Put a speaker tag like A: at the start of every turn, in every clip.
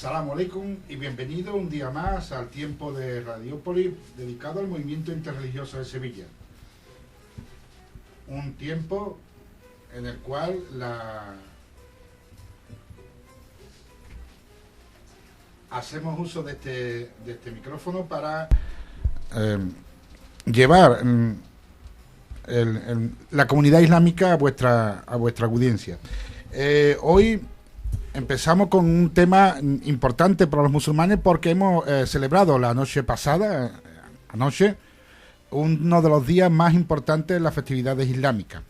A: Salamu alaikum y bienvenido un día más al tiempo de Radiópolis dedicado al movimiento interreligioso de Sevilla. Un tiempo en el cual hacemos uso de este micrófono para llevar la comunidad islámica a vuestra audiencia. Hoy empezamos con un tema importante para los musulmanes porque hemos celebrado la noche pasada, anoche, uno de los días más importantes de las festividades islámicas.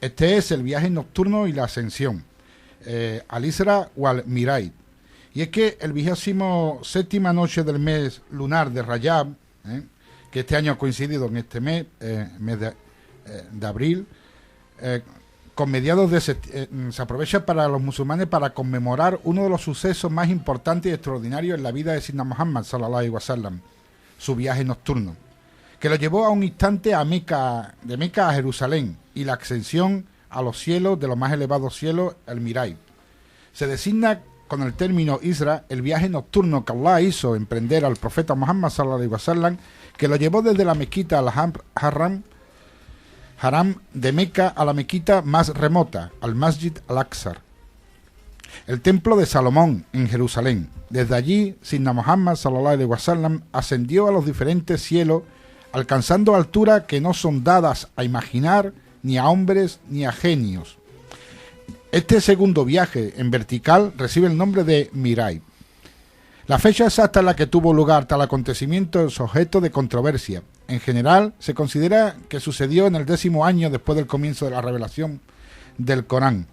A: Este es el viaje nocturno y la ascensión, al-Isra o al-Miraj. Y es que el 27ª noche del mes lunar de Rayab, que este año ha coincidido en este mes de abril, con mediados de se aprovecha para los musulmanes para conmemorar uno de los sucesos más importantes y extraordinarios en la vida de Sayyidina Muhammad sallallahu alaihi wasallam, su viaje nocturno, que lo llevó a un instante a Meca, de Meca a Jerusalén, y la ascensión a los cielos, de los más elevados cielos, el Miraj. Se designa con el término Isra el viaje nocturno que Allah hizo emprender al profeta Muhammad sallallahu alaihi wasallam, que lo llevó desde la mezquita al Haram de Meca a la mezquita más remota, al Masjid al-Aqsa, el templo de Salomón en Jerusalén. Desde allí, Sayyidina Muhammad sallallahu alaihi wasallam ascendió a los diferentes cielos, alcanzando alturas que no son dadas a imaginar ni a hombres ni a genios. Este segundo viaje en vertical recibe el nombre de Miraj. La fecha exacta en la que tuvo lugar tal acontecimiento es objeto de controversia. En general, se considera que sucedió en el 10º año después del comienzo de la revelación del Corán,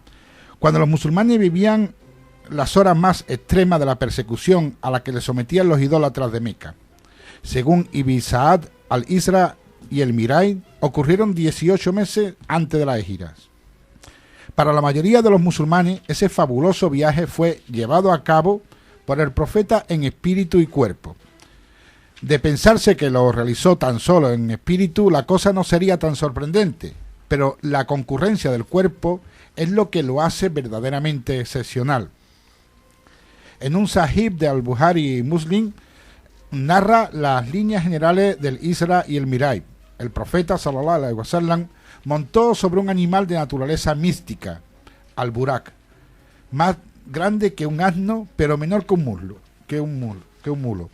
A: cuando los musulmanes vivían las horas más extremas de la persecución a la que le sometían los idólatras de Meca. Según Ibn Sa'd, al-Isra y el Miraj ocurrieron 18 meses antes de las hejiras. Para la mayoría de los musulmanes, ese fabuloso viaje fue llevado a cabo por el profeta en espíritu y cuerpo. De pensarse que lo realizó tan solo en espíritu, la cosa no sería tan sorprendente, pero la concurrencia del cuerpo es lo que lo hace verdaderamente excepcional. En un sahih de Al-Bukhari y Muslim narra las líneas generales del Isra y el Miraj. El profeta sallallahu alaihi wasallam montó sobre un animal de naturaleza mística, al-Burak, más grande que un asno, pero menor que un mulo,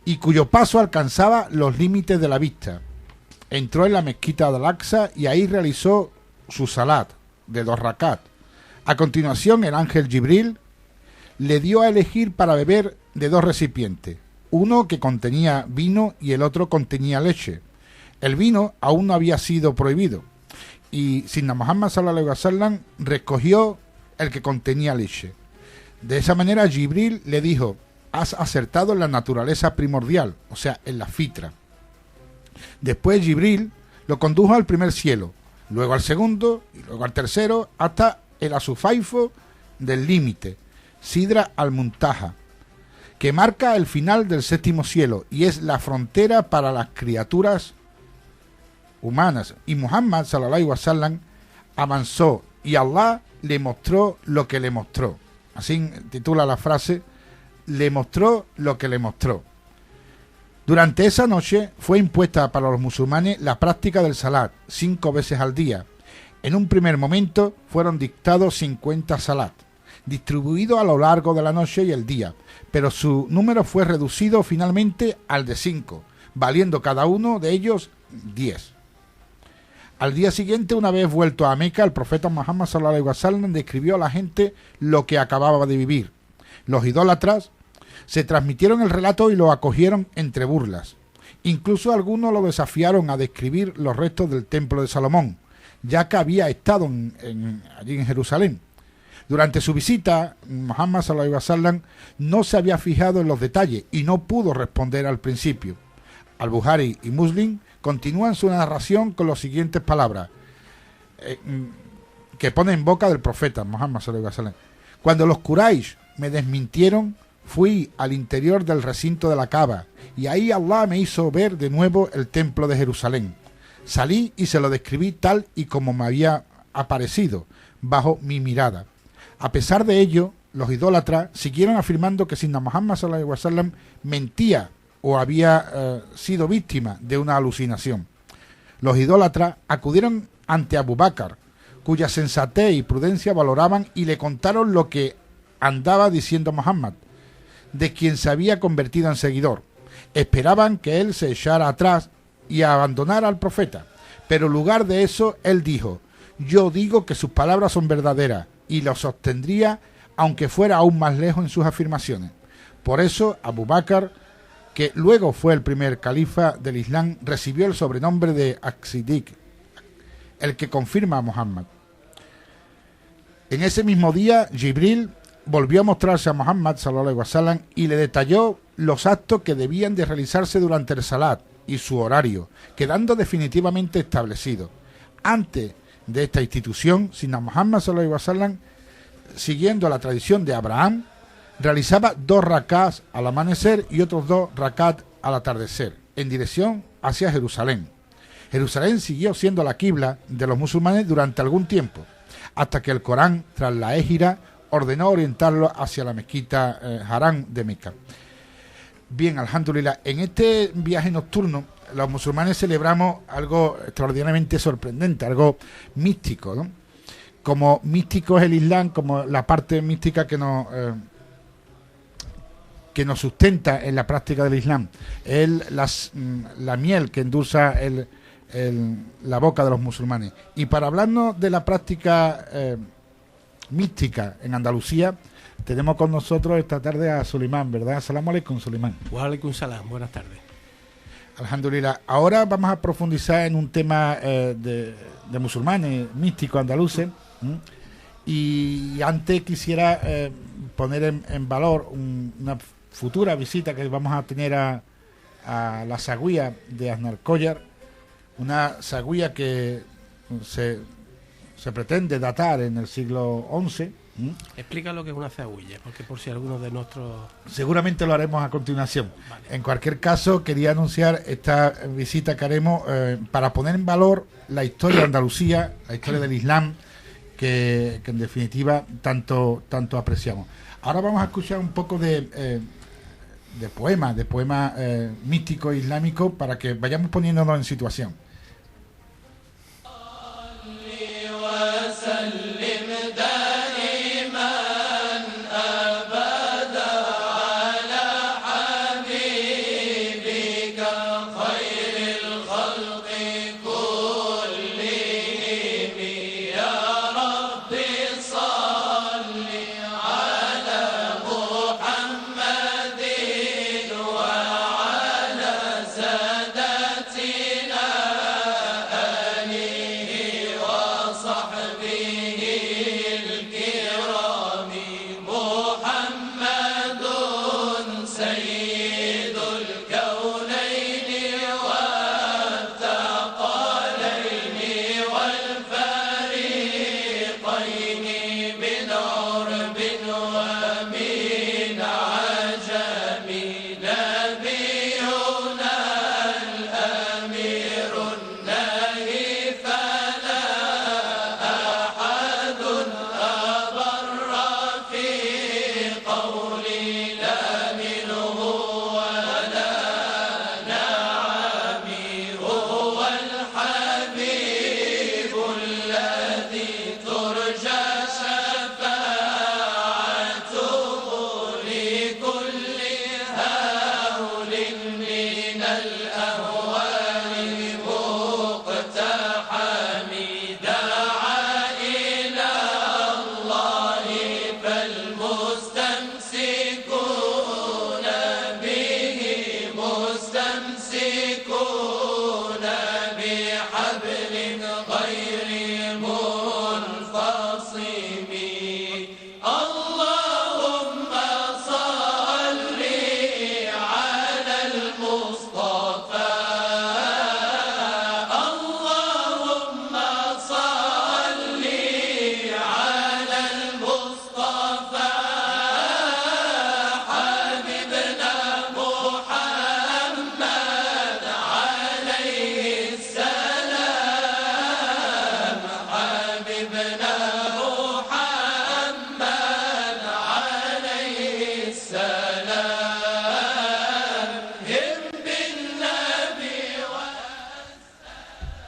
A: y cuyo paso alcanzaba los límites de la vista. Entró en la mezquita de Al-Aqsa y ahí realizó su salat de 2 rakat. A continuación, el ángel Jibril le dio a elegir para beber de 2 recipientes, uno que contenía vino y el otro contenía leche. El vino aún no había sido prohibido, y Sayyidina Muhammad sallallahu alaihi wasallam recogió el que contenía leche. De esa manera Jibril le dijo: has acertado en la naturaleza primordial, o sea, en la fitra. Después Jibril lo condujo al primer cielo, luego al segundo y luego al tercero, hasta el asufaifo del límite, Sidra al-Muntaha, que marca el final del 7º cielo y es la frontera para las criaturas humanas. Y Muhammad sallallahu alaihi wasallam avanzó y Allah le mostró lo que le mostró. Así titula la frase: le mostró lo que le mostró. Durante esa noche fue impuesta para los musulmanes la práctica del salat 5 veces al día. En un primer momento fueron dictados 50 salat, distribuidos a lo largo de la noche y el día, pero su número fue reducido finalmente al de 5, valiendo cada uno de ellos 10. Al día siguiente, una vez vuelto a Meca, el profeta Muhammad sallallahu alaihi wasallam describió a la gente lo que acababa de vivir. Los idólatras se transmitieron el relato y lo acogieron entre burlas. Incluso algunos lo desafiaron a describir los restos del templo de Salomón, ya que había estado allí en Jerusalén. Durante su visita, Muhammad sallallahu alaihi wasallam no se había fijado en los detalles y no pudo responder al principio. Al-Bukhari y Muslim continúan su narración con las siguientes palabras que pone en boca del profeta Muhammad sallallahu alaihi wasallam: cuando los Quraysh me desmintieron, fui al interior del recinto de la Kaaba y ahí Allah me hizo ver de nuevo el templo de Jerusalén. Salí y se lo describí tal y como me había aparecido bajo mi mirada. A pesar de ello, los idólatras siguieron afirmando que Sidna Muhammad sallallahu alaihi wasallam mentía o había sido víctima de una alucinación. Los idólatras acudieron ante Abu Bakr, cuya sensatez y prudencia valoraban, y le contaron lo que andaba diciendo Muhammad, de quien se había convertido en seguidor. Esperaban que él se echara atrás y abandonara al profeta, pero en lugar de eso, él dijo: yo digo que sus palabras son verdaderas, y lo sostendría aunque fuera aún más lejos en sus afirmaciones. Por eso, Abu Bakr, que luego fue el primer califa del Islam, recibió el sobrenombre de As-Siddiq, el que confirma a Muhammad. En ese mismo día, Jibril volvió a mostrarse a Muhammad sallallahu alaihi wasallam y le detalló los actos que debían de realizarse durante el salat y su horario, quedando definitivamente establecido. Antes de esta institución, Sidna Muhammad sallallahu alaihi wasallam, siguiendo la tradición de Abraham, realizaba 2 rakats al amanecer y otros 2 rakats al atardecer, en dirección hacia Jerusalén. Jerusalén siguió siendo la quibla de los musulmanes durante algún tiempo, hasta que el Corán, tras la Égira, ordenó orientarlo hacia la mezquita Haram de Meca. Bien, alhamdulillah, en este viaje nocturno los musulmanes celebramos algo extraordinariamente sorprendente, algo místico, ¿no? Como místico es el Islam, como la parte mística que nos sustenta en la práctica del Islam, es la miel que endulza la boca de los musulmanes. Y para hablarnos de la práctica mística en Andalucía, tenemos con nosotros esta tarde a Sulimán, ¿verdad? Asalamu alaikum, Sulimán.
B: Wa alaikum salam, buenas tardes.
A: Alhamdulillah. Ahora vamos a profundizar en un tema de musulmanes, místicos andaluces. Y antes quisiera poner en valor una futura visita que vamos a tener a la sagüía de Aznalcóllar, una sagüía que se pretende datar en el siglo XI.
B: Explica lo que es una sagüía, porque por si algunos de nuestros...
A: Seguramente lo haremos a continuación. Vale. En cualquier caso, quería anunciar esta visita que haremos para poner en valor la historia de Andalucía, la historia del Islam, que en definitiva tanto apreciamos. Ahora vamos a escuchar un poco de poemas místicos islámicos para que vayamos poniéndonos en situación.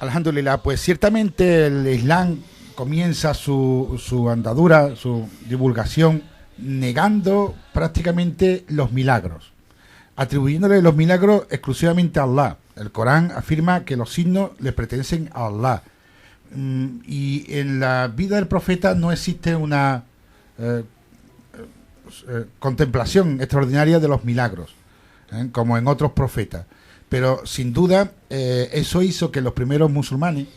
A: Alhamdulillah, pues ciertamente el Islam comienza su andadura, su divulgación, negando prácticamente los milagros, atribuyéndole los milagros exclusivamente a Allah. El Corán afirma que los signos le pertenecen a Allah. Y en la vida del profeta no existe una contemplación extraordinaria de los milagros, como en otros profetas. Pero sin duda eso hizo que los primeros musulmanes,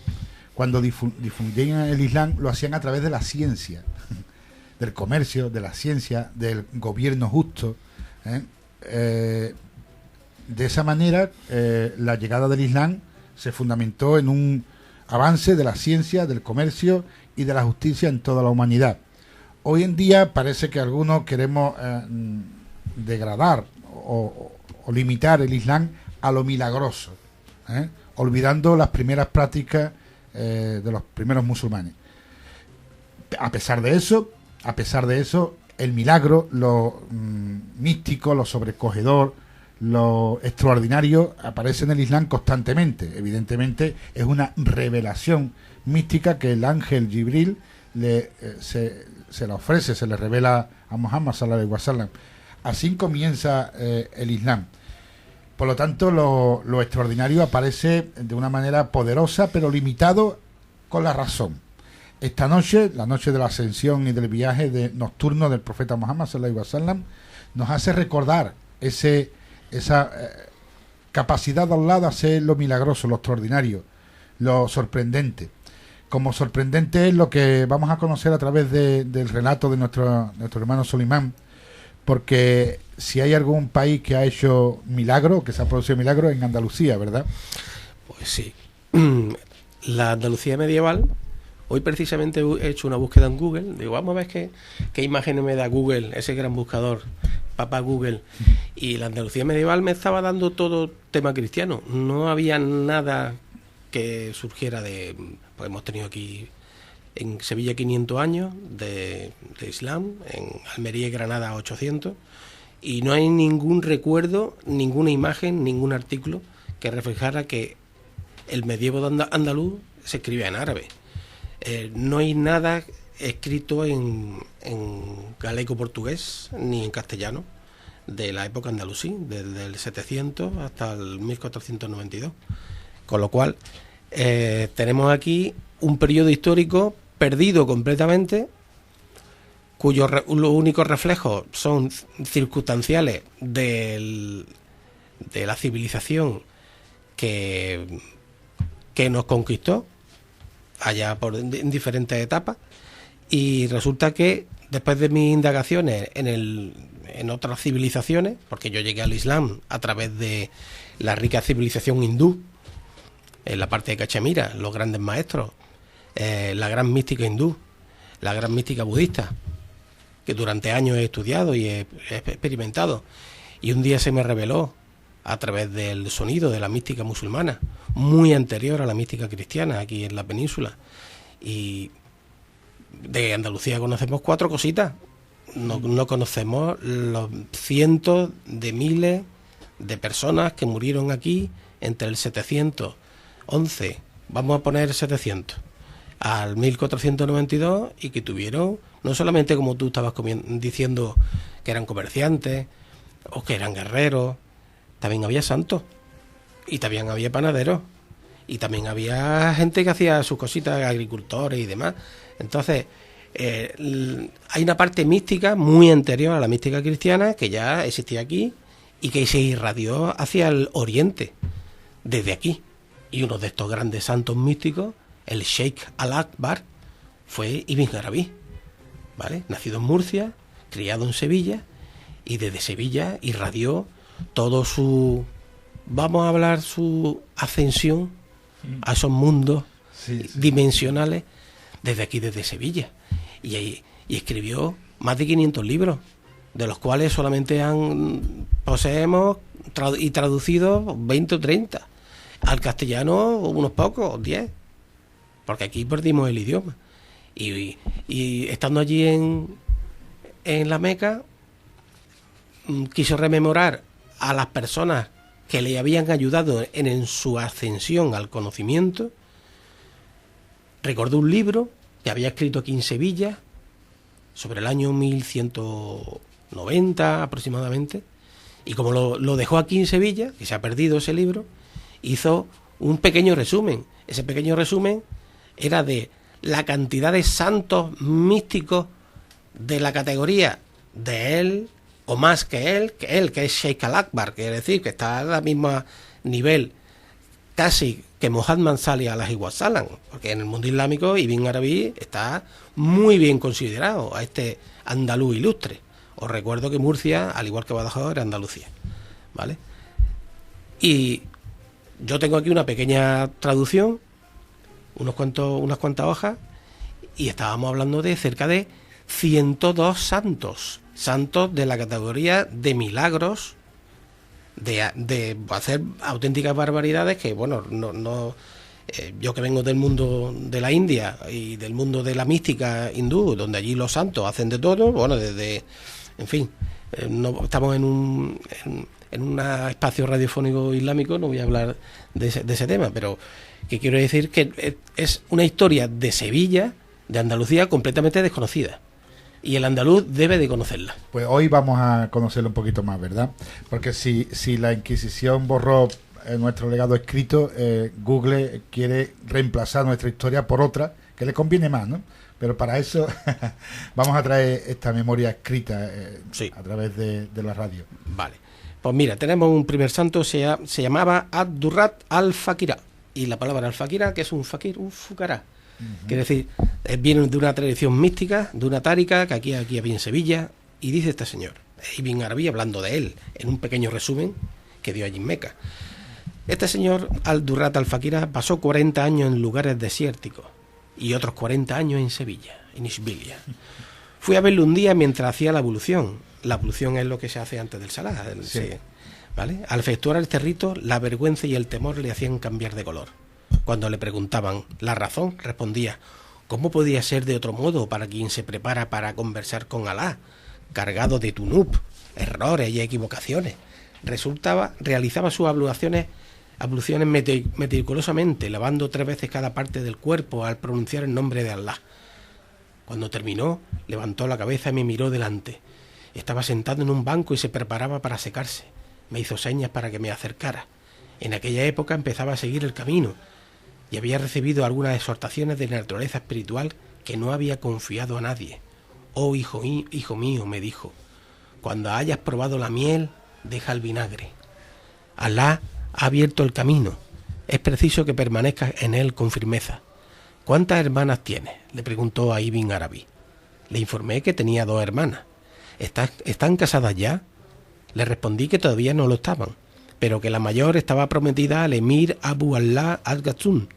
A: cuando difundían el Islam, lo hacían a través de la ciencia, del comercio, de la ciencia, del gobierno justo. De esa manera, la llegada del Islam se fundamentó en un avance de la ciencia, del comercio y de la justicia en toda la humanidad. Hoy en día parece que algunos queremos degradar o limitar el Islam a lo milagroso, olvidando las primeras prácticas de los primeros musulmanes. A pesar de eso, el milagro, lo místico, lo sobrecogedor, lo extraordinario aparece en el Islam constantemente. Evidentemente es una revelación mística que el ángel Jibril se la ofrece, se le revela a Muhammad sallallahu alaihi wasallam. Así comienza el Islam. Por lo tanto, lo extraordinario aparece de una manera poderosa, pero limitado con la razón. Esta noche, la noche de la ascensión y del viaje nocturno del profeta Muhammad sallallahu alaihi wasallam, nos hace recordar esa capacidad de Allah de hacer lo milagroso, lo extraordinario, lo sorprendente. Como sorprendente es lo que vamos a conocer a través del relato de nuestro hermano Solimán, porque si hay algún país que ha hecho milagro, que se ha producido milagro, en Andalucía, ¿verdad?
B: Pues sí. La Andalucía medieval, hoy precisamente he hecho una búsqueda en Google, digo, vamos a ver qué imágenes me da Google, ese gran buscador, papá Google, y la Andalucía medieval me estaba dando todo tema cristiano, no había nada que surgiera pues hemos tenido aquí en Sevilla 500 años de Islam, en Almería y Granada 800, y no hay ningún recuerdo, ninguna imagen, ningún artículo que reflejara que el medievo andaluz se escribía en árabe. No hay nada escrito en galaico-portugués ni en castellano de la época andalusí, desde el 700 hasta el 1492. Con lo cual, tenemos aquí un periodo histórico perdido completamente, cuyos los únicos reflejos son circunstanciales de la civilización que nos conquistó allá en diferentes etapas, y resulta que después de mis indagaciones en otras civilizaciones, porque yo llegué al Islam a través de la rica civilización hindú, en la parte de Cachemira, los grandes maestros, la gran mística hindú, la gran mística budista, que durante años he estudiado y he experimentado, y un día se me reveló a través del sonido de la mística musulmana, muy anterior a la mística cristiana aquí en la península. Y de Andalucía conocemos 4 cositas, no conocemos los cientos de miles de personas que murieron aquí entre el 711, vamos a poner 700, al 1492, y que tuvieron, no solamente como tú estabas diciendo, que eran comerciantes o que eran guerreros, también había santos, y también había panaderos, y también había gente que hacía sus cositas, agricultores y demás. Entonces, hay una parte mística muy anterior a la mística cristiana que ya existía aquí y que se irradió hacia el oriente desde aquí. Y uno de estos grandes santos místicos, el Sheikh Al-Akbar, fue Ibn Arabi, ¿vale? Nacido en Murcia, criado en Sevilla, y desde Sevilla irradió todo su, vamos a hablar, su ascensión a esos mundos dimensionales desde aquí, desde Sevilla. Y escribió más de 500 libros, de los cuales solamente poseemos y traducidos 20 o 30. Al castellano unos pocos, 10, porque aquí perdimos el idioma. Y estando allí en la Meca, quiso rememorar a las personas que le habían ayudado en su ascensión al conocimiento, recordó un libro que había escrito aquí en Sevilla sobre el año 1190 aproximadamente, y como lo dejó aquí en Sevilla, que se ha perdido ese libro, hizo un pequeño resumen. Ese pequeño resumen era de la cantidad de santos místicos de la categoría de él, o más que él, que es Sheikh al-Akbar, que es decir, que está al mismo nivel casi que Muhammad Salih al-Alaihi Wasallam, porque en el mundo islámico Ibn Arabi está muy bien considerado, a este andaluz ilustre. Os recuerdo que Murcia, al igual que Badajoz, era Andalucía, ¿vale? Y yo tengo aquí una pequeña traducción, unas cuantas hojas, y estábamos hablando de cerca de 102 santos de la categoría de milagros, de hacer auténticas barbaridades que, bueno, yo que vengo del mundo de la India y del mundo de la mística hindú, donde allí los santos hacen de todo, bueno, en fin, no estamos en un espacio radiofónico islámico, no voy a hablar de ese tema, pero que quiero decir que es una historia de Sevilla, de Andalucía, completamente desconocida. Y el andaluz debe de conocerla.
A: Pues hoy vamos a conocerlo un poquito más, ¿verdad? Porque si la Inquisición borró nuestro legado escrito, Google quiere reemplazar nuestra historia por otra que le conviene más, ¿no? Pero para eso vamos a traer esta memoria escrita
B: sí,
A: a través de la radio.
B: Vale. Pues mira, tenemos un primer santo, se llamaba Ad-Durrat al-Fakirá. Y la palabra al-Fakirá, que es un fakir, un fukará. Quiere decir, viene de una tradición mística, de una tárica que aquí había en Sevilla, y dice este señor, Ibn Arabi, hablando de él, en un pequeño resumen que dio allí en Meca. Este señor Ad-Durrat al-Fakirá pasó 40 años en lugares desérticos y otros 40 años en Sevilla, en Isbilia. Fui a verlo un día mientras hacía la ablución. La ablución es lo que se hace antes del salá,
A: sí.
B: ¿Vale? Al efectuar este rito, la vergüenza y el temor le hacían cambiar de color. Cuando le preguntaban la razón, respondía: ¿cómo podía ser de otro modo para quien se prepara para conversar con Alá, cargado de tunub, errores y equivocaciones? Realizaba sus abluciones meticulosamente, lavando 3 veces cada parte del cuerpo al pronunciar el nombre de Alá. Cuando terminó, levantó la cabeza y me miró delante. Estaba sentado en un banco y se preparaba para secarse. Me hizo señas para que me acercara. En aquella época empezaba a seguir el camino y había recibido algunas exhortaciones de naturaleza espiritual que no había confiado a nadie. Oh, hijo mío, me dijo, cuando hayas probado la miel, deja el vinagre. Alá ha abierto el camino. Es preciso que permanezcas en él con firmeza. ¿Cuántas hermanas tienes?, le preguntó a Ibn Arabi. Le informé que tenía 2 hermanas. ¿Están casadas ya? Le respondí que todavía no lo estaban, pero que la mayor estaba prometida al emir Abu Allah al-Ghazun.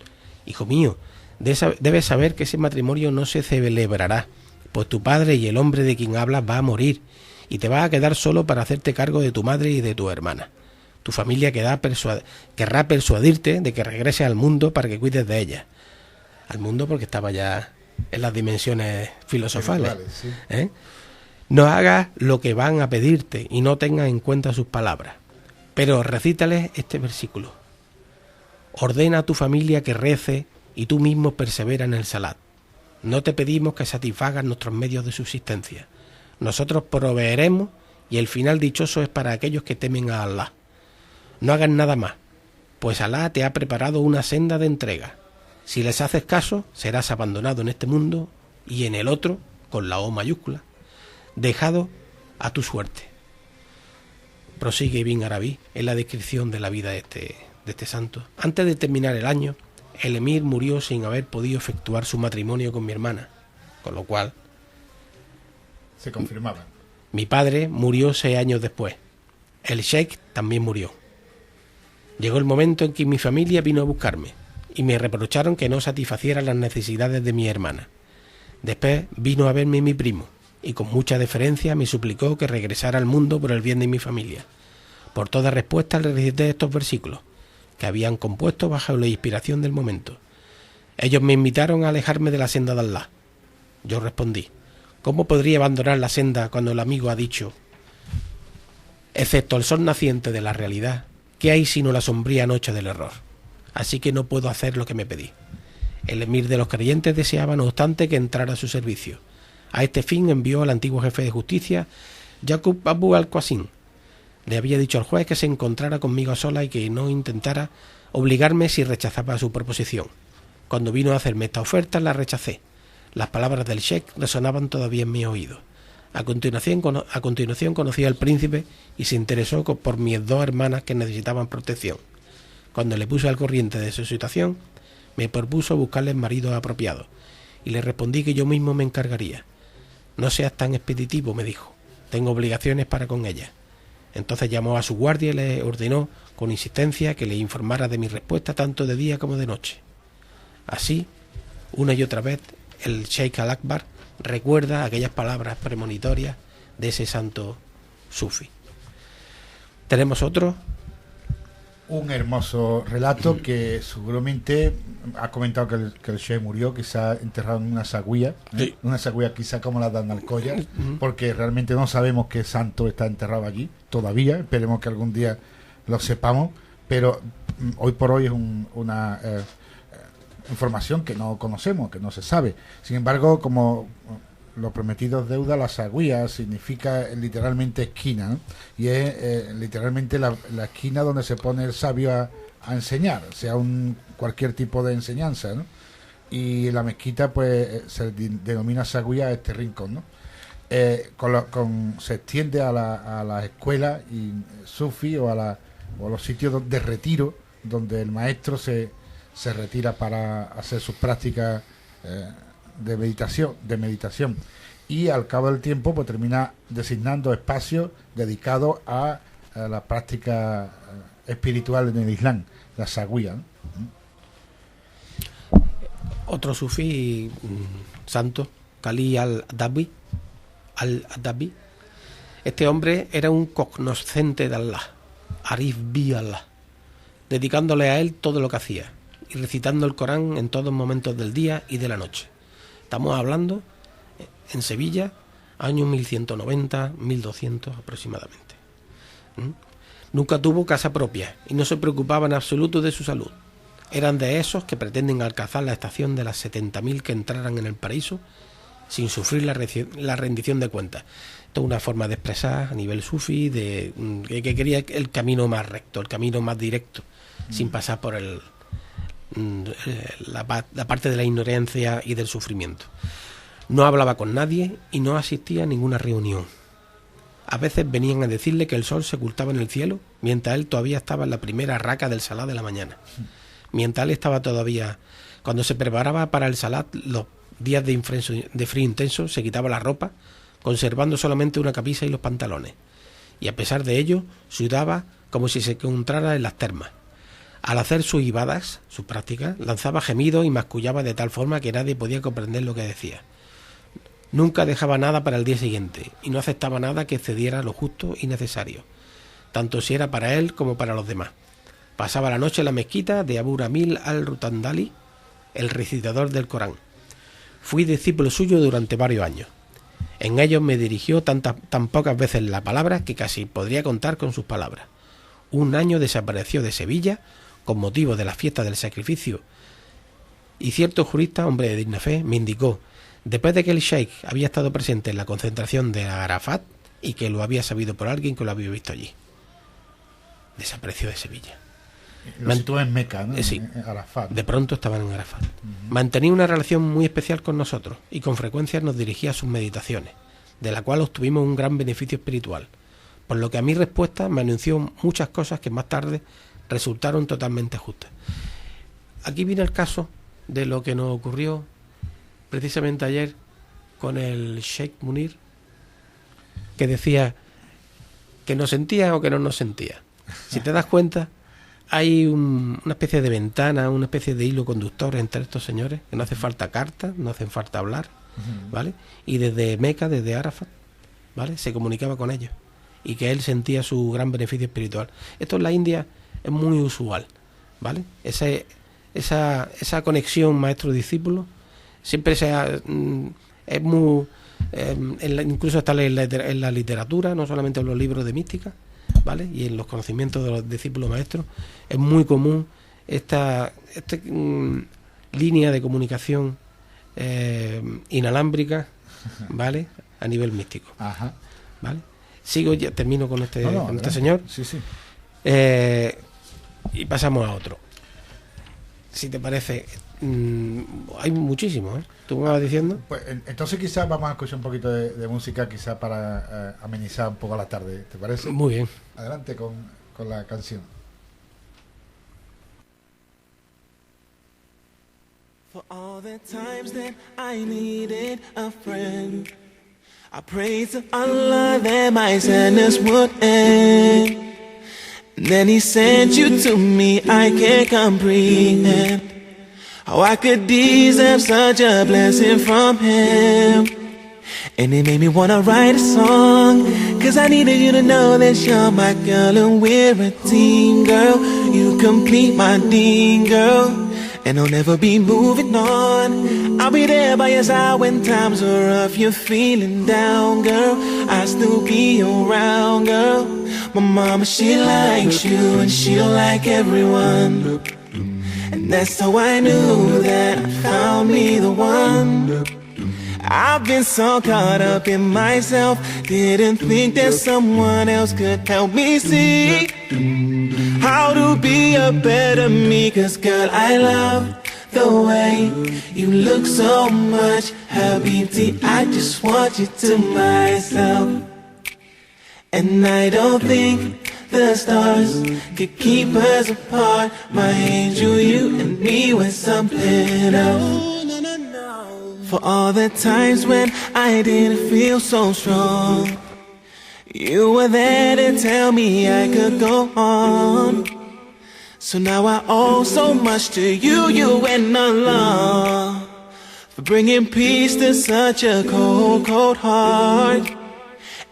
B: Hijo mío, debes saber que ese matrimonio no se celebrará, pues tu padre y el hombre de quien hablas va a morir, y te vas a quedar solo para hacerte cargo de tu madre y de tu hermana. Tu familia querrá persuadirte de que regreses al mundo para que cuides de ella. Al mundo, porque estaba ya en las dimensiones filosofales.
A: Sí.
B: No hagas lo que van a pedirte y no tengas en cuenta sus palabras. Pero recítales este versículo. Ordena a tu familia que rece y tú mismo persevera en el salat. No te pedimos que satisfagas nuestros medios de subsistencia. Nosotros proveeremos y el final dichoso es para aquellos que temen a Allah. No hagas nada más, pues Alá te ha preparado una senda de entrega. Si les haces caso, serás abandonado en este mundo y en el otro, con la O mayúscula, dejado a tu suerte. Prosigue Ibn Arabi en la descripción de la vida de este santo. Antes de terminar el año, el emir murió sin haber podido efectuar su matrimonio con mi hermana, con lo cual
A: se confirmaba.
B: Mi padre murió 6 años después. El sheikh también murió. Llegó el momento en que mi familia vino a buscarme y me reprocharon que no satisfaciera las necesidades de mi hermana. Después vino a verme mi primo y con mucha deferencia me suplicó que regresara al mundo por el bien de mi familia. Por toda respuesta le recité estos versículos, que habían compuesto bajo la inspiración del momento. Ellos me invitaron a alejarme de la senda de Allah. Yo respondí: ¿cómo podría abandonar la senda cuando el amigo ha dicho: excepto el sol naciente de la realidad, ¿qué hay sino la sombría noche del error? Así que no puedo hacer lo que me pedí. El emir de los creyentes deseaba, no obstante, que entrara a su servicio. A este fin envió al antiguo jefe de justicia, Yaqub Abu al-Qasim. Le había dicho al juez que se encontrara conmigo a sola y que no intentara obligarme si rechazaba su proposición. Cuando vino a hacerme esta oferta, la rechacé. Las palabras del sheik resonaban todavía en mis oídos. A continuación conocí al príncipe y se interesó por mis 2 hermanas que necesitaban protección. Cuando le puse al corriente de su situación, me propuso buscarles maridos apropiados y le respondí que yo mismo me encargaría. No seas tan expeditivo, me dijo. Tengo obligaciones para con ellas. Entonces llamó a su guardia y le ordenó con insistencia que le informara de mi respuesta tanto de día como de noche. Así, una y otra vez, el Sheikh Al-Akbar recuerda aquellas palabras premonitorias de ese santo sufi. Tenemos otro.
A: Un hermoso relato que seguramente ha comentado que el Sheikh murió, que se ha enterrado en una sagüía,
B: Sí.
A: una sagüía quizá como la de Alcollar, porque realmente no sabemos qué santo está enterrado allí todavía. Esperemos que algún día lo sepamos, pero hoy por hoy es una información que no conocemos, que no se sabe. Sin embargo, como lo prometido es deuda, la sagüía significa literalmente esquina, ¿no? Y es literalmente la esquina donde se pone el sabio a enseñar, sea cualquier tipo de enseñanza, ¿no? Y la mezquita pues se denomina sagüía a este rincón, ¿no? Se extiende a la escuela y sufi o a los sitios de retiro donde el maestro se retira para hacer sus prácticas de meditación, y al cabo del tiempo pues termina designando espacios dedicados a la práctica espiritual en el Islam, la sagüía, ¿no?
B: Otro sufí santo, Kali al-Adabi. Este hombre era un cognoscente de Allah, Arif bi Allah, dedicándole a él todo lo que hacía y recitando el Corán en todos momentos del día y de la noche. Estamos hablando en Sevilla, año 1190-1200 aproximadamente. Nunca tuvo casa propia y no se preocupaba en absoluto de su salud. Eran de esos que pretenden alcanzar la estación de las 70.000 que entraran en el paraíso sin sufrir la rendición de cuentas. Esto es una forma de expresar a nivel sufi que quería el camino más recto, el camino más directo, sin pasar por la parte de la ignorancia y del sufrimiento. No hablaba con nadie y no asistía a ninguna reunión. A veces venían a decirle que el sol se ocultaba en el cielo, mientras él todavía estaba en la primera raca del salat de la mañana. Mientras él estaba todavía, cuando se preparaba para el salat, los días de frío intenso, se quitaba la ropa, conservando solamente una camisa y los pantalones. Y a pesar de ello, sudaba como si se encontrara en las termas. Al hacer sus ibadas, sus prácticas, lanzaba gemidos y mascullaba de tal forma que nadie podía comprender lo que decía. Nunca dejaba nada para el día siguiente y no aceptaba nada que excediera lo justo y necesario, tanto si era para él como para los demás. Pasaba la noche en la mezquita de Abu Ramil al-Rutandali, el recitador del Corán. Fui discípulo suyo durante varios años. En ellos me dirigió tan pocas veces la palabra que casi podría contar con sus palabras. Un año desapareció de Sevilla con motivo de la fiesta del sacrificio y cierto jurista, hombre de digna fe, me indicó, después de que el sheikh había estado presente en la concentración de Arafat y que lo había sabido por alguien que lo había visto allí. Desapareció de Sevilla.
A: Lo sitúa en Meca, ¿no?
B: Sí,
A: En Arafat.
B: de pronto estaban en Arafat. Mantenía una relación muy especial con nosotros y con frecuencia nos dirigía a sus meditaciones, de la cual obtuvimos un gran beneficio espiritual, por lo que a mi respuesta me anunció muchas cosas que más tarde resultaron totalmente justas. Aquí viene el caso de lo que nos ocurrió precisamente ayer con el Sheikh Munir, que decía que nos sentía o que no nos sentía. Si te das cuenta, hay una especie de ventana, una especie de hilo conductor entre estos señores, que no hace falta cartas, no hacen falta hablar, ¿vale? Y desde Meca, desde Arafat, ¿vale?, se comunicaba con ellos y que él sentía su gran beneficio espiritual. Esto en la India es muy usual, ¿vale? Esa conexión maestro-discípulo siempre es muy... incluso está en la literatura, no solamente en los libros de mística, ¿vale?, y en los conocimientos de los discípulos maestros, es muy común línea de comunicación inalámbrica, ¿vale? A nivel místico.
A: Ajá.
B: ¿Vale? Sigo, ya termino con este,
A: No,
B: con este señor.
A: Sí, sí.
B: Y pasamos a otro. Si te parece, hay muchísimos, ¿eh? ¿Tú me vas diciendo?
A: Pues entonces quizás vamos a escuchar un poquito de música, quizás para amenizar un poco la tarde, ¿te parece?
B: Muy bien.
A: Adelante con la canción.
C: For all the times that I needed a friend, I prayed to Allah that my sadness would end. And then He sent you to me, I can't comprehend how I could deserve such a blessing from Him. And it made me wanna write a song, 'cause I needed you to know that you're my girl and we're a team, girl. You complete my dream, girl. And I'll never be moving on. I'll be there by your side when times are rough. You're feeling down, girl. I'll still be around, girl. My mama, she likes you and she'll like everyone. And that's how I knew that I found me the one. I've been so caught up in myself, didn't think that someone else could help me see how to be a better me. 'Cause girl, I love the way you look so much, Habibti, I just want you to myself. And I don't think the stars could keep us apart. My angel, you and me were something else. For all the times when I didn't feel so strong, you were there to tell me I could go on. So now I owe so much to you, you and Allah, for bringing peace to such a cold, cold heart.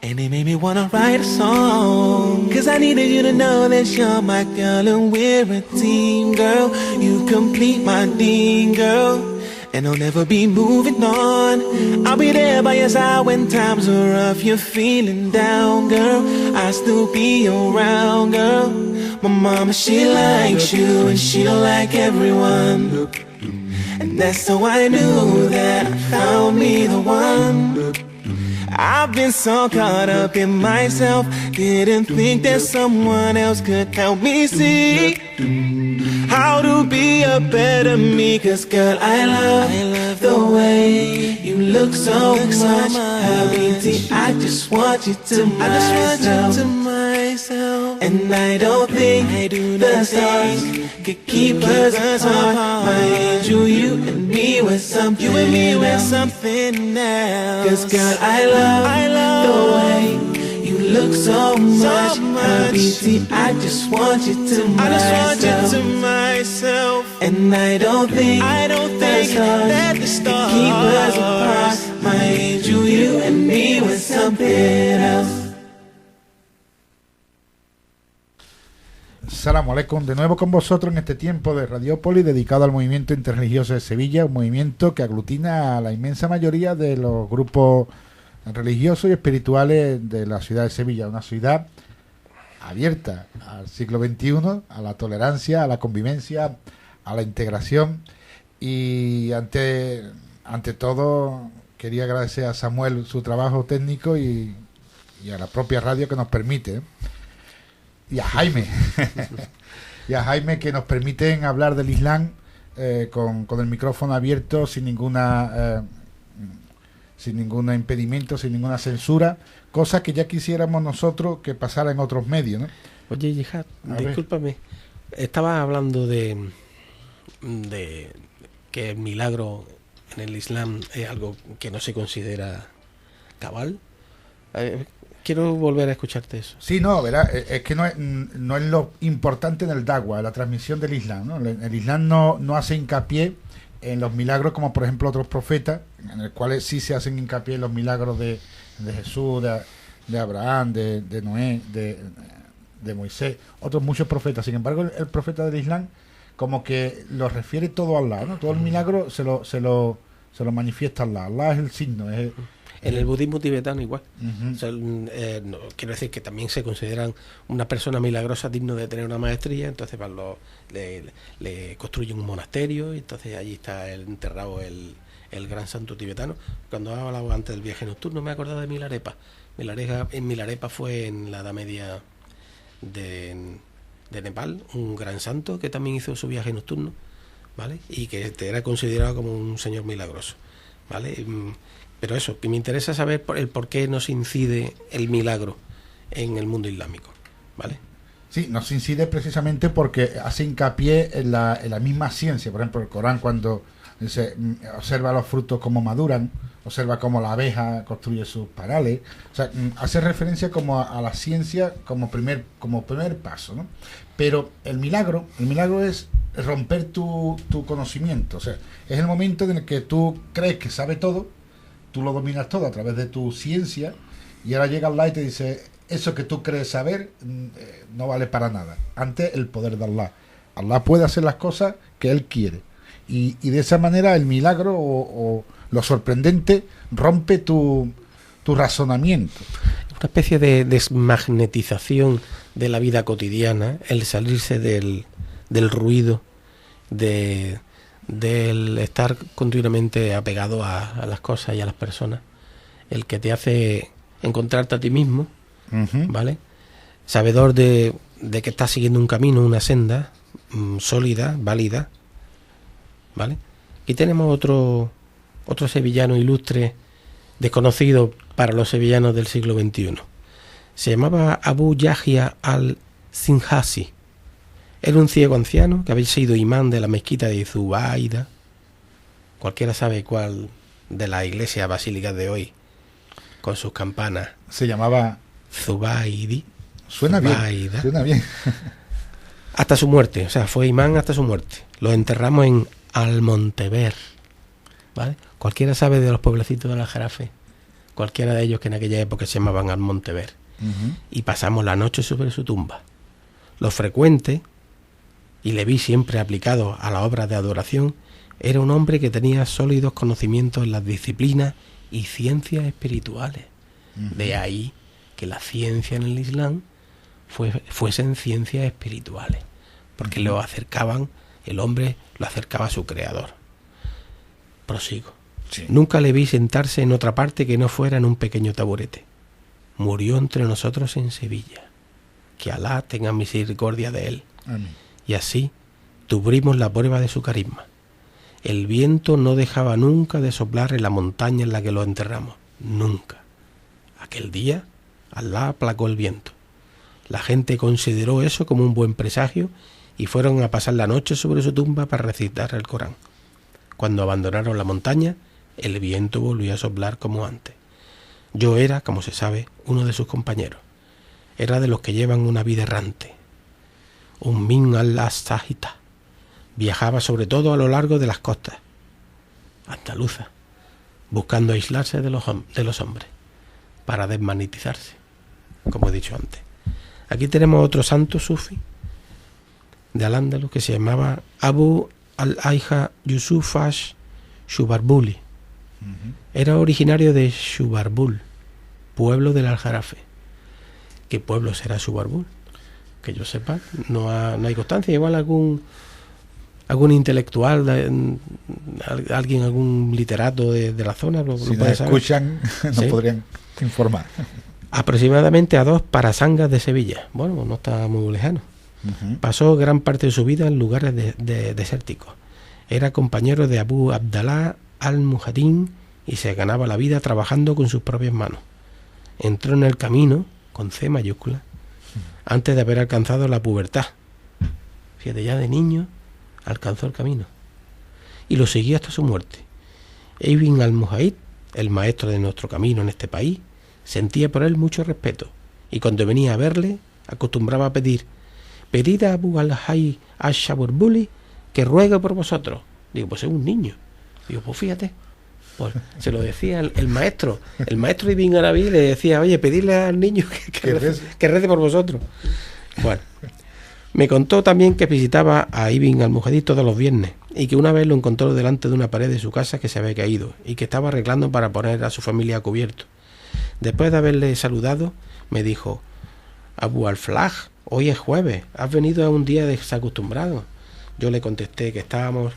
C: And it made me wanna write a song, 'cause I needed you to know that you're my girl and we're a team, girl. You complete my dream, girl. And I'll never be moving on. I'll be there by your side when times are rough. You're feeling down, girl. I'll still be around, girl. My mama, she likes you and she'll like everyone. And that's how I knew that I found me the one. I've been so caught up in myself, didn't think that someone else could help me see how to be a better me. 'Cause girl, I love the way you look so much, Habibti, I just want you to myself. And I don't think the stars could keep us apart. My angel, you and me were something. You and me were something else. 'Cause girl, I love the way you look so much, Habibti, I just want you to myself. And I don't think that the stars keep us apart. My angel, you and me were something else.
A: Salam aleikum, de nuevo con vosotros en este tiempo de Radiópolis dedicado al movimiento interreligioso de Sevilla, un movimiento que aglutina a la inmensa mayoría de los grupos religiosos y espirituales de la ciudad de Sevilla, una ciudad abierta al siglo XXI, a la tolerancia, a la convivencia, a la integración. Y ante todo quería agradecer a Samuel su trabajo técnico y a la propia radio que nos permite, y a Jaime que nos permiten hablar del Islam con el micrófono abierto, sin ningún impedimento, sin ninguna censura, cosa que ya quisiéramos nosotros que pasara en otros medios, ¿no?
B: Oye, Yihad, discúlpame, estabas hablando de que el milagro en el Islam es algo que no se considera cabal. Quiero volver a escucharte eso.
A: Sí, no, verá, es que no es lo importante en el da'wah, la transmisión del Islam, ¿no? El Islam no hace hincapié en los milagros como por ejemplo otros profetas, en los cuales sí se hacen hincapié en los milagros de Jesús, de Abraham, de Noé, de Moisés, otros muchos profetas. Sin embargo, el profeta del Islam como que lo refiere todo a Allah, ¿no? Todo el milagro se lo manifiesta Allah. Allah es el signo, es
B: En el budismo tibetano igual.
A: Ujú.
B: O sea, quiero decir que también se consideran una persona milagrosa digno de tener una maestría, entonces le construyen un monasterio y entonces allí está enterrado el gran santo tibetano. Cuando hablaba antes del viaje nocturno me he acordado de Milarepa. Milarepa fue en la Edad Media de Nepal, un gran santo que también hizo su viaje nocturno, ¿vale? Y que era considerado como un señor milagroso, ¿vale? Pero eso, que me interesa saber el por qué nos incide el milagro en el mundo islámico, ¿vale?
A: Sí, nos incide precisamente porque hace hincapié en la misma ciencia. Por ejemplo, el Corán, cuando dice, observa los frutos como maduran, observa cómo la abeja construye sus parales, o sea, hace referencia como a la ciencia como primer paso, ¿no? Pero el milagro es romper tu conocimiento, o sea, es el momento en el que tú crees que sabes todo, tú lo dominas todo a través de tu ciencia, y ahora llega Allah y te dice, eso que tú crees saber no vale para nada ante el poder de Allah. Allah puede hacer las cosas que Él quiere, y de esa manera el milagro o lo sorprendente rompe tu razonamiento.
B: Una especie de desmagnetización de la vida cotidiana, el salirse del ruido, del estar continuamente apegado a las cosas y a las personas, el que te hace encontrarte a ti mismo, ¿vale? Sabedor de que estás siguiendo un camino, una senda sólida, válida, ¿vale? Aquí tenemos otro sevillano ilustre, desconocido para los sevillanos del siglo XXI. Se llamaba Abu Yahya al-Sinjasi. Era un ciego anciano que había sido imán de la mezquita de Zubaida. Cualquiera sabe cuál de las iglesias basílicas de hoy, con sus campanas.
A: Se llamaba
B: Zubaidi.
A: Suena bien.
B: Hasta su muerte, o sea, fue imán hasta su muerte. Lo enterramos en Almontever, ¿vale? Cualquiera sabe de los pueblecitos del Aljarafe, cualquiera de ellos que en aquella época se llamaban Almontever. Y pasamos la noche sobre su tumba. Lo frecuente, y le vi siempre aplicado a la obra de adoración, era un hombre que tenía sólidos conocimientos en las disciplinas y ciencias espirituales. De ahí que la ciencia en el Islam fuesen ciencias espirituales, porque el hombre lo acercaba a su creador. Prosigo.
A: Sí.
B: Nunca le vi sentarse en otra parte que no fuera en un pequeño taburete. Murió entre nosotros en Sevilla. Que Alá tenga misericordia de él.
A: Amén.
B: Y así tuvimos la prueba de su carisma. El viento no dejaba nunca de soplar en la montaña en la que lo enterramos. Nunca. Aquel día, Alá aplacó el viento. La gente consideró eso como un buen presagio y fueron a pasar la noche sobre su tumba para recitar el Corán. Cuando abandonaron la montaña, el viento volvió a soplar como antes. Yo era, como se sabe, uno de sus compañeros. Era de los que llevan una vida errante. Un min al-Sahita. Viajaba sobre todo a lo largo de las costas andaluzas, buscando aislarse de los hombres, para desmagnetizarse, como he dicho antes. Aquí tenemos otro santo sufi de Al-Ándalus que se llamaba Abu al-Ayja Yusufash Shubarbuli. Era originario de Shubarbul, pueblo del Aljarafe. ¿Qué pueblo será Shubarbul? Que yo sepa, no hay constancia. Igual algún intelectual, algún literato de la zona lo
A: Si
B: puede
A: nos
B: saber.
A: escuchan, nos
B: ¿Sí?
A: podrían informar.
B: Aproximadamente a 2 parasangas de Sevilla. Bueno, no está muy lejano. Pasó gran parte de su vida en lugares desérticos. Era compañero de Abu Abdallah al-Muhadin y se ganaba la vida trabajando con sus propias manos. Entró en el camino, con C mayúscula, antes de haber alcanzado la pubertad. Fíjate, ya de niño alcanzó el camino. Y lo siguió hasta su muerte. Ibn al-Muhajid, el maestro de nuestro camino en este país, sentía por él mucho respeto. Y cuando venía a verle, acostumbraba a pedid a Abu al-Hayy al-Shawarbuli que ruegue por vosotros. Digo, pues es un niño. Digo, pues fíjate. Pues se lo decía el maestro. El maestro Ibn Arabi le decía, oye, pedirle al niño que rece por vosotros. Bueno, me contó también que visitaba a Ibn al-Muhajid todos los viernes y que una vez lo encontró delante de una pared de su casa que se había caído y que estaba arreglando para poner a su familia a cubierto. Después de haberle saludado, me dijo: Abu al-Flah, hoy es jueves, has venido a un día desacostumbrado. Yo le contesté que estábamos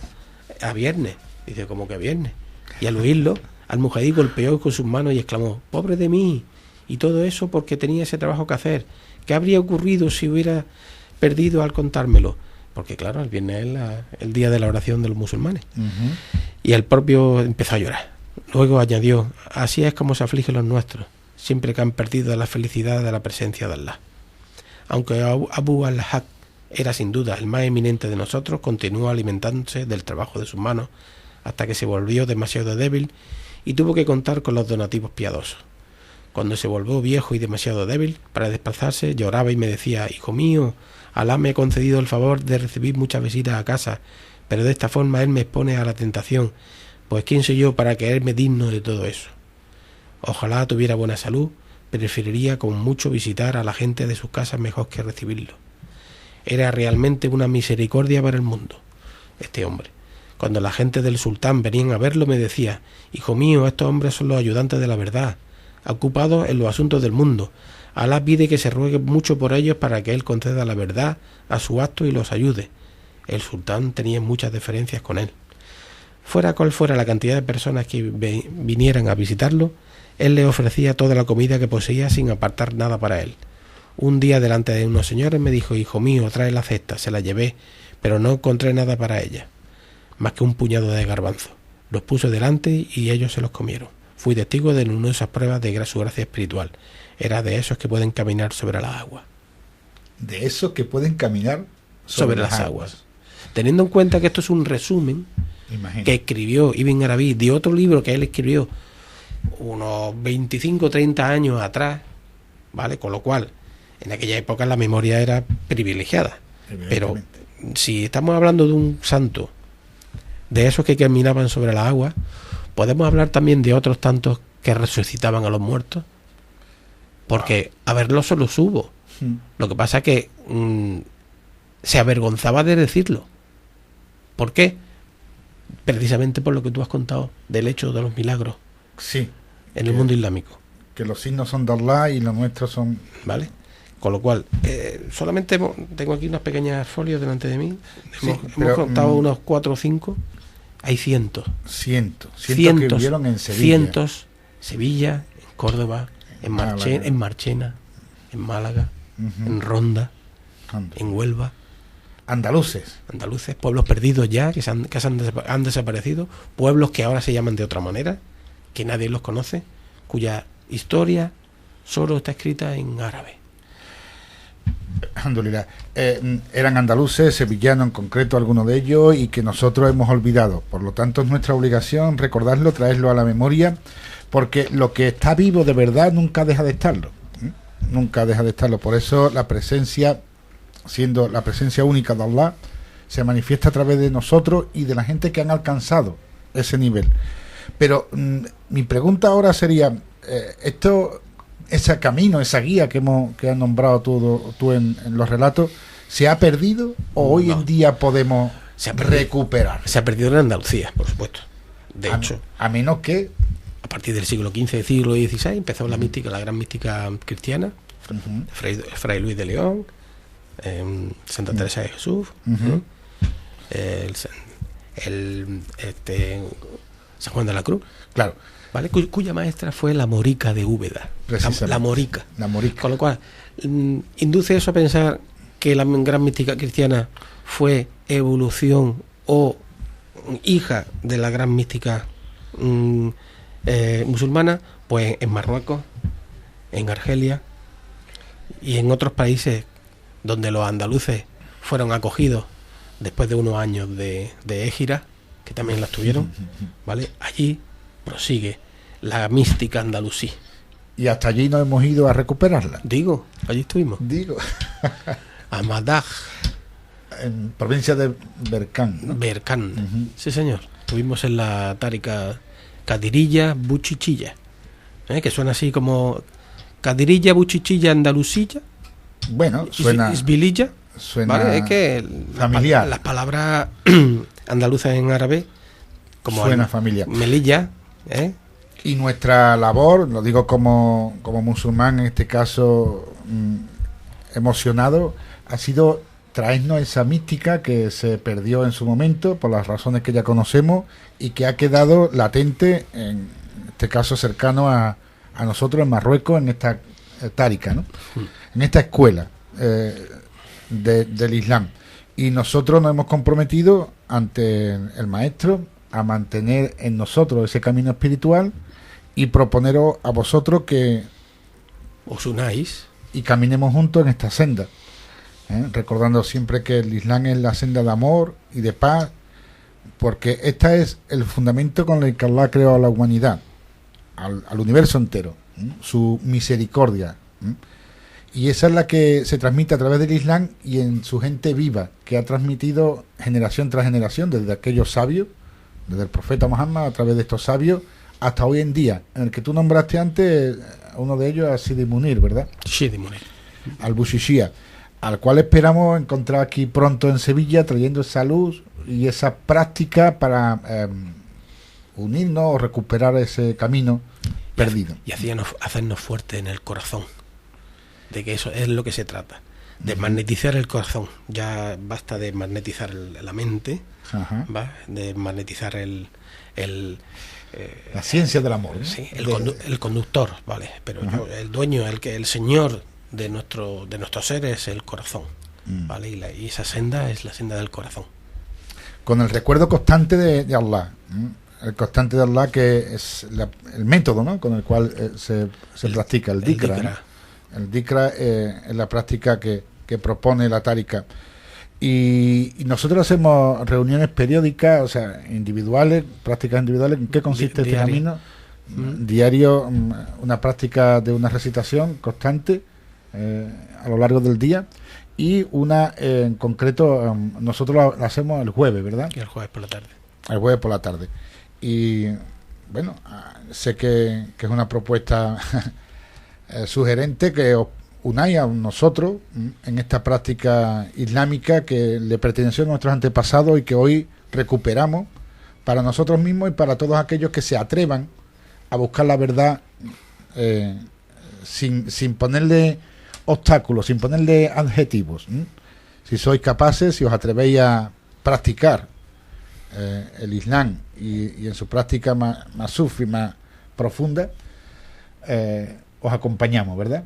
B: a viernes. Dice: ¿cómo que a viernes? Y al oírlo, al-Mujahid golpeó con sus manos y exclamó: ¡pobre de mí! Y todo eso porque tenía ese trabajo que hacer. ¿Qué habría ocurrido si hubiera perdido al contármelo? Porque claro, el viernes es el día de la oración de los musulmanes. Y el propio empezó a llorar. Luego añadió: así es como se afligen los nuestros, siempre que han perdido la felicidad de la presencia de Allah. Aunque Abu al-Haq era sin duda el más eminente de nosotros, continuó alimentándose del trabajo de sus manos hasta que se volvió demasiado débil y tuvo que contar con los donativos piadosos. Cuando se volvió viejo y demasiado débil para desplazarse, lloraba y me decía: hijo mío, Alá me ha concedido el favor de recibir muchas visitas a casa, pero de esta forma él me expone a la tentación, pues ¿quién soy yo para creerme digno de todo eso? Ojalá tuviera buena salud, preferiría con mucho visitar a la gente de sus casas mejor que recibirlo. Era realmente una misericordia para el mundo, este hombre. Cuando la gente del sultán venían a verlo, me decía: hijo mío, estos hombres son los ayudantes de la verdad, ocupados en los asuntos del mundo. Alá pide que se ruegue mucho por ellos para que él conceda la verdad a su acto y los ayude. El sultán tenía muchas deferencias con él. Fuera cual fuera la cantidad de personas que vinieran a visitarlo, él le ofrecía toda la comida que poseía sin apartar nada para él. Un día delante de unos señores me dijo: hijo mío, trae la cesta. Se la llevé, pero no encontré nada para ella, más que un puñado de garbanzos. Los puso delante y ellos se los comieron. Fui testigo de numerosas pruebas de su gracia espiritual. Era de esos que pueden caminar sobre las aguas.
A: De esos que pueden caminar
B: sobre las aguas. Teniendo en cuenta que esto es un resumen que escribió Ibn Arabi de otro libro que él escribió unos 25 o 30 años atrás, ¿vale? Con lo cual, en aquella época la memoria era privilegiada. Pero si estamos hablando de un santo, de esos que caminaban sobre las aguas, podemos hablar también de otros tantos que resucitaban a los muertos, porque a verlos se los hubo. Lo que pasa es que se avergonzaba de decirlo. ¿Por qué? Precisamente por lo que tú has contado del hecho de los milagros.
A: Sí,
B: en el mundo islámico.
A: Que los signos son de Allah y los nuestros son...
B: ¿Vale? Con lo cual, solamente tengo aquí unas pequeñas folios delante de mí. Hemos contado unos 4 o 5. Hay cientos. Cientos
A: que vivieron en Sevilla.
B: Cientos. Sevilla, en Córdoba, en Marchena, en Málaga, en Ronda, en Huelva.
A: Andaluces,
B: pueblos perdidos ya, que han desaparecido, pueblos que ahora se llaman de otra manera, que nadie los conoce, cuya historia solo está escrita en árabe.
A: Alhamdulillah. Eran andaluces, sevillanos en concreto, algunos de ellos, y que nosotros hemos olvidado. Por lo tanto, es nuestra obligación recordarlo, traerlo a la memoria, porque lo que está vivo de verdad nunca deja de estarlo. Nunca deja de estarlo. Por eso la presencia, siendo la presencia única de Allah, se manifiesta a través de nosotros y de la gente que han alcanzado ese nivel. Pero mi pregunta ahora sería, ese camino, esa guía que has nombrado tú en los relatos, ¿se ha perdido o hoy en día podemos recuperar?
B: Se ha perdido en Andalucía, por supuesto. De hecho,
A: a menos que
B: a partir del siglo XV, siglo XVI, empezó la mística, la gran mística cristiana, Fray Luis de León, Santa Teresa de Jesús, San Juan de la Cruz,
A: claro,
B: ¿vale? Cuya maestra fue la Morica de Úbeda, la Morica. Con lo cual induce eso a pensar que la gran mística cristiana fue evolución o hija de la gran mística musulmana. Pues en Marruecos, en Argelia y en otros países donde los andaluces fueron acogidos después de unos años de égira, que también las tuvieron, ¿vale? Allí prosigue la mística andalusí.
A: Y hasta allí nos hemos ido a recuperarla.
B: Digo, allí estuvimos. A Madaj.
A: En provincia de
B: Berkán. Sí, señor. Estuvimos en la tárica Cadirilla Buchichilla, que suena así como Cadirilla Buchichilla Andalusilla.
A: Bueno, suena...
B: Isbililla.
A: Suena,
B: ¿vale? Es que
A: familiar.
B: Las palabras andaluzas en árabe, como
A: Suena familia.
B: Melilla,
A: Y nuestra labor, lo digo como musulmán en este caso, emocionado, ha sido traernos esa mística que se perdió en su momento por las razones que ya conocemos y que ha quedado latente, en este caso cercano a nosotros en Marruecos, en esta tárika, ¿no? En esta escuela del Islam. Y nosotros nos hemos comprometido ante el maestro a mantener en nosotros ese camino espiritual y proponeros a vosotros que
B: os unáis
A: y caminemos juntos en esta senda, recordando siempre que el Islam es la senda de amor y de paz, porque este es el fundamento con el que Allah creó a la humanidad, al universo entero, su misericordia, y esa es la que se transmite a través del Islam y en su gente viva, que ha transmitido generación tras generación, desde aquellos sabios, desde el profeta Muhammad, a través de estos sabios, hasta hoy en día, en el que tú nombraste antes, uno de ellos, a Sidi Munir, ¿verdad?
B: Sidi Munir.
A: Al Bushishia, al cual esperamos encontrar aquí pronto en Sevilla, trayendo esa luz y esa práctica para unirnos o recuperar ese camino perdido.
B: Y hacernos fuertes en el corazón, de que eso es lo que se trata, de magnetizar el corazón. Ya basta de magnetizar la mente, ¿va? De magnetizar
A: la ciencia del amor, ¿no?
B: Sí, el conductor, vale, pero el dueño, el señor de nuestro ser es el corazón, vale, y esa senda es la senda del corazón,
A: con el recuerdo constante de Allah, el constante de Allah, que es el método, ¿no?, con el cual se practica el dhikra, ¿no? El dhikra es la práctica que propone la tárika. Y nosotros hacemos reuniones periódicas, o sea, individuales, prácticas individuales. ¿En qué consiste este camino? Diario, una práctica de una recitación constante a lo largo del día, y una en concreto, nosotros la hacemos el jueves, ¿verdad?
B: Y el jueves por la tarde.
A: El jueves por la tarde. Y bueno, sé que es una propuesta sugerente que os unáis a nosotros en esta práctica islámica que le perteneció a nuestros antepasados y que hoy recuperamos para nosotros mismos y para todos aquellos que se atrevan a buscar la verdad sin ponerle obstáculos, sin ponerle adjetivos. Si sois capaces, si os atrevéis a practicar el Islam y en su práctica más sufi, más profunda, os acompañamos, ¿verdad?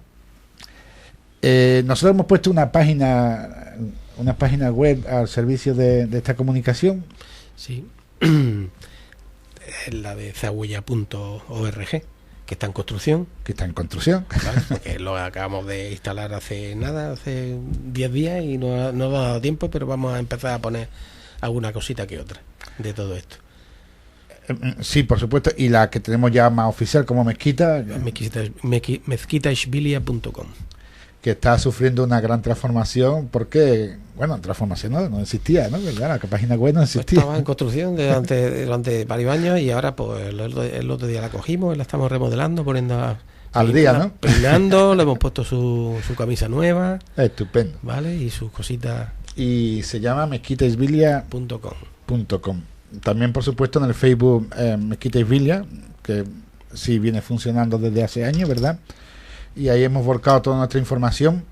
A: Nosotros hemos puesto una página web al servicio de esta comunicación.
B: Sí. La de zahuella.org, que está en construcción. ¿Vale? Porque lo acabamos de instalar hace 10 días y no ha dado tiempo, pero vamos a empezar a poner alguna cosita que otra de todo esto.
A: Sí, por supuesto, y la que tenemos ya más oficial como Mezquita,
B: mezquitaishbilia.com,
A: que está sufriendo una gran transformación, porque, bueno, transformación no existía, ¿no? ¿Verdad? La página web no existía.
B: Pues estaba en construcción durante varios años, y ahora pues el otro día la cogimos y la estamos remodelando, poniendo
A: al día, ¿no?
B: Peinando, le hemos puesto su camisa nueva.
A: Estupendo.
B: ¿Vale? Y sus cositas.
A: Y se llama mezquitaishbilia.com. También, por supuesto, en el Facebook Mezquita Isbilia, que sí viene funcionando desde hace años, ¿verdad? Y ahí hemos volcado toda nuestra información.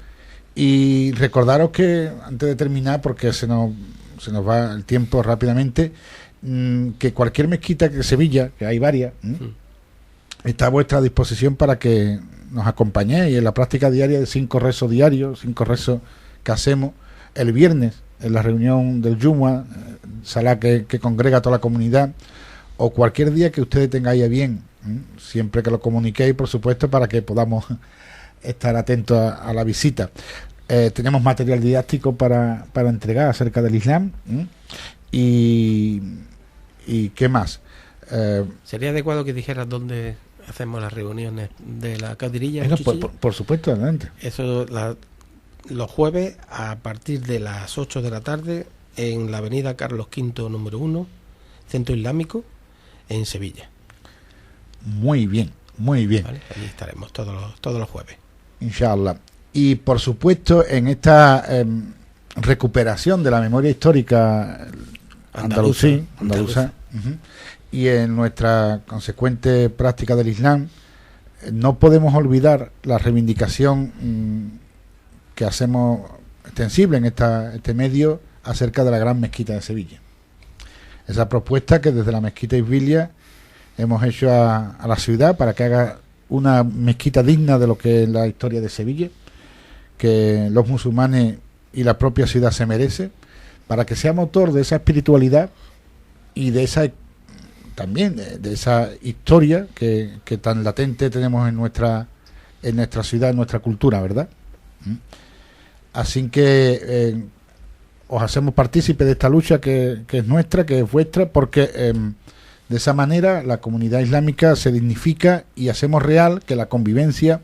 A: Y recordaros que, antes de terminar, porque se nos va el tiempo rápidamente, que cualquier mezquita de Sevilla, que hay varias, está a vuestra disposición para que nos acompañéis en la práctica diaria de 5 rezos diarios, 5 rezos que hacemos el viernes en la reunión del Jumu'ah, sala que congrega a toda la comunidad, o cualquier día que ustedes tengáis a bien, siempre que lo comuniquéis, por supuesto, para que podamos estar atentos a la visita. Tenemos material didáctico para entregar acerca del Islam. Y ¿qué más?
B: ¿Sería adecuado que dijeras dónde hacemos las reuniones de la cadirilla?
A: Por supuesto, adelante.
B: Eso, los jueves a partir de las 8 de la tarde en la avenida Carlos V, número 1, Centro Islámico, en Sevilla.
A: Muy bien, muy bien.
B: ¿Vale? Allí estaremos todos los jueves.
A: Inshallah. Y por supuesto, en esta recuperación de la memoria histórica andaluza. Uh-huh. Y en nuestra consecuente práctica del Islam, no podemos olvidar la reivindicación que hacemos extensible en este medio acerca de la Gran Mezquita de Sevilla. Esa propuesta que desde la Mezquita Isbilia hemos hecho a la ciudad para que haga una mezquita digna de lo que es la historia de Sevilla, que los musulmanes y la propia ciudad se merece, para que sea motor de esa espiritualidad y de esa también de esa historia que tan latente tenemos en nuestra ciudad, en nuestra cultura, ¿verdad? Así que os hacemos partícipes de esta lucha que es nuestra, que es vuestra, porque de esa manera la comunidad islámica se dignifica y hacemos real que la convivencia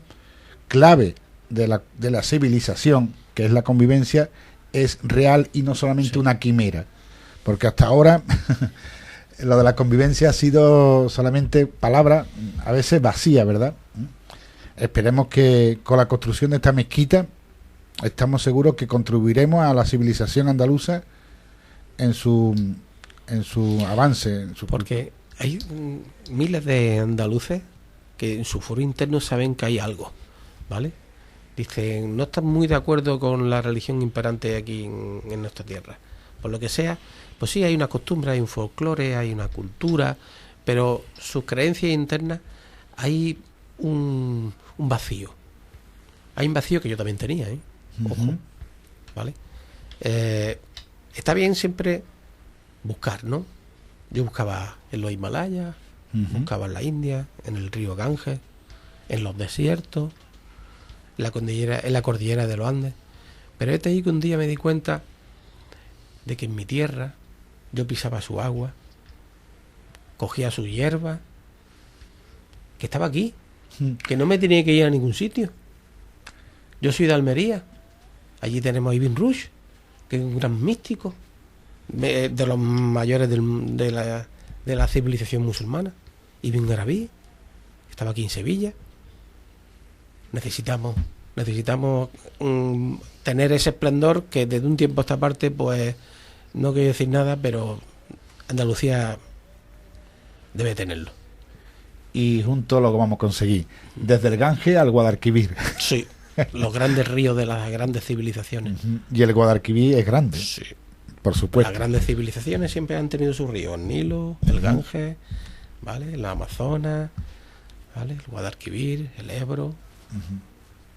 A: clave de la civilización, que es la convivencia, es real y no solamente una quimera, porque hasta ahora lo de la convivencia ha sido solamente palabra, a veces vacía, ¿verdad? Esperemos que con la construcción de esta mezquita estamos seguros que contribuiremos a la civilización andaluza en su avance.
B: Porque hay miles de andaluces que en su foro interno saben que hay algo, ¿vale? Dicen, no están muy de acuerdo con la religión imperante aquí en nuestra tierra. Por lo que sea, pues sí, hay una costumbre, hay un folclore, hay una cultura, pero sus creencias internas, hay un vacío. Hay un vacío que yo también tenía, ¿eh? Ojo, ¿vale? Está bien siempre buscar, ¿no? Yo buscaba en los Himalayas, buscaba en la India, en el río Ganges, en los desiertos, en la cordillera de los Andes. Pero es ahí que un día me di cuenta de que en mi tierra yo pisaba su agua, cogía su hierba, que estaba aquí, que no me tenía que ir a ningún sitio. Yo soy de Almería, allí tenemos a Ibn Rushd, que es un gran místico, de los mayores de la civilización musulmana. Ibn Arabi, estaba aquí en Sevilla. Necesitamos tener ese esplendor que desde un tiempo a esta parte, pues no quiero decir nada, pero Andalucía debe tenerlo.
A: Y juntos lo vamos a conseguir, desde el Ganges al Guadalquivir.
B: Sí, los grandes ríos de las grandes civilizaciones.
A: Y el Guadalquivir es grande,
B: sí,
A: por supuesto.
B: Las grandes civilizaciones siempre han tenido sus ríos, el Nilo, el Ganges, ¿vale? La Amazonas, ¿vale? El Guadalquivir, el Ebro,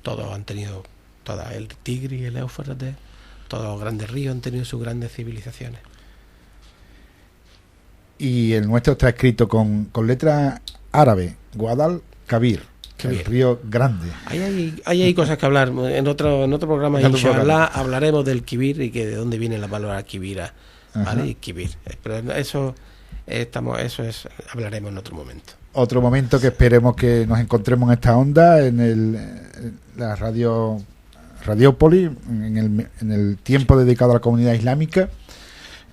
B: todos han tenido, el Tigris, el Éufrates, todos los grandes ríos han tenido sus grandes civilizaciones.
A: Y el nuestro está escrito con letra árabe, Guadalquivir, el río grande.
B: Hay cosas que hablar. En otro programa, inshallah, hablaremos del kibir y que de dónde viene la palabra kibira, ¿vale? Y kibir. Pero eso hablaremos en otro momento.
A: Otro momento que esperemos que nos encontremos en esta onda, en la Radiópolis, en el tiempo dedicado a la comunidad islámica,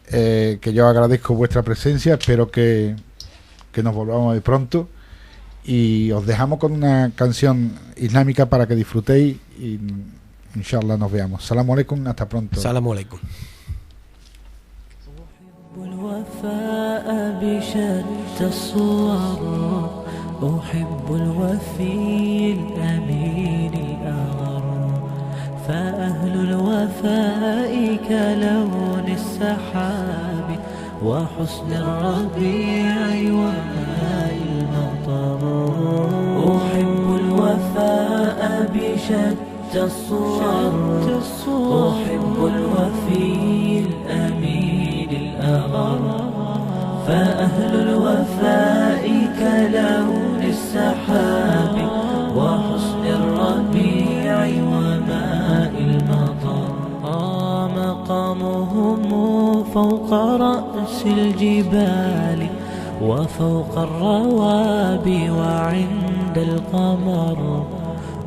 A: que yo agradezco vuestra presencia, espero que nos volvamos de pronto y os dejamos con una canción islámica para que disfrutéis y inshallah nos veamos. Salamu alaikum, hasta pronto.
B: Salamu alaikum.
C: الوفاء بشتى الصور أحب الوفي الأمين الأغر فأهل الوفاء كلون السحاب وحسن الربيع وماء المطر أحب الوفاء بشتى الصور أحب الوفي الأمين الأغر فأهل الوفاء كلون السحاب وحسن الربيع وماء المطر مقامهم فوق رأس الجبال وفوق الروابي وعند القمر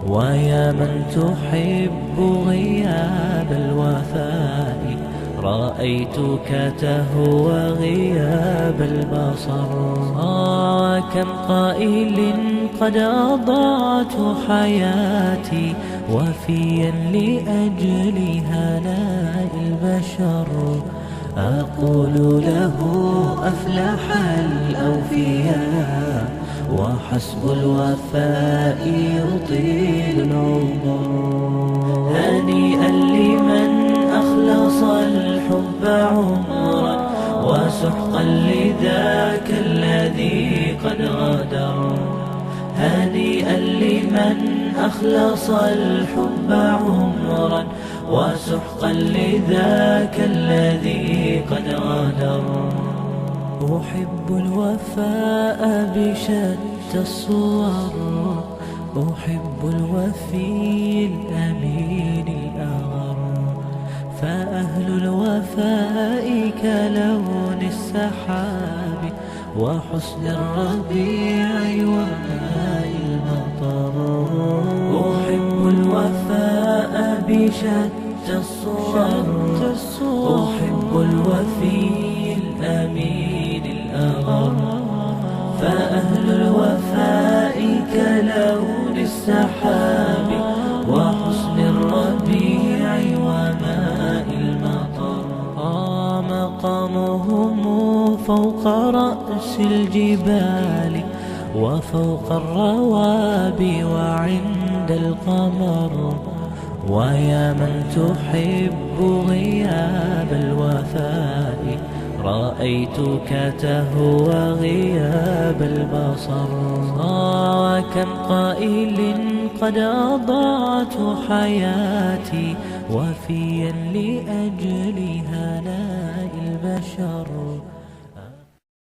C: ويا من تحب غياب الوفاء رأيتك تهوى غياب البصر كم قائل قد أضعت حياتي وفيا لأجل هناء البشر
D: أقول له أفلح الأوفياء وحسب الوفاء يطيل العمر. هنيئا لمن أخلص الحب عمرا وسحقا لذاك الذي قد غدر. هنيئا لمن أخلص الحب عمرا وسحقا لذاك الذي قد غدر. أحب الوفاء بشتى الصور، أحب الوفي الأمين الأغر. فأهل الوفاء كلون السحاب وحسن الربيع وماء المطر. أحب الوفاء بشتى الصور، أحب الوفي الأمين الأغر. فأهل الوفاء كلون السحاب وحسن الربيع وماء المطر. مقامهم فوق رأس الجبال وفوق الروابي وعند القمر. ويا من تحب غياب الوفاء رأيتك تهوى غياب البصر. وكم قائل قد أضعت حياتي وفيا لأجل هناء البشر.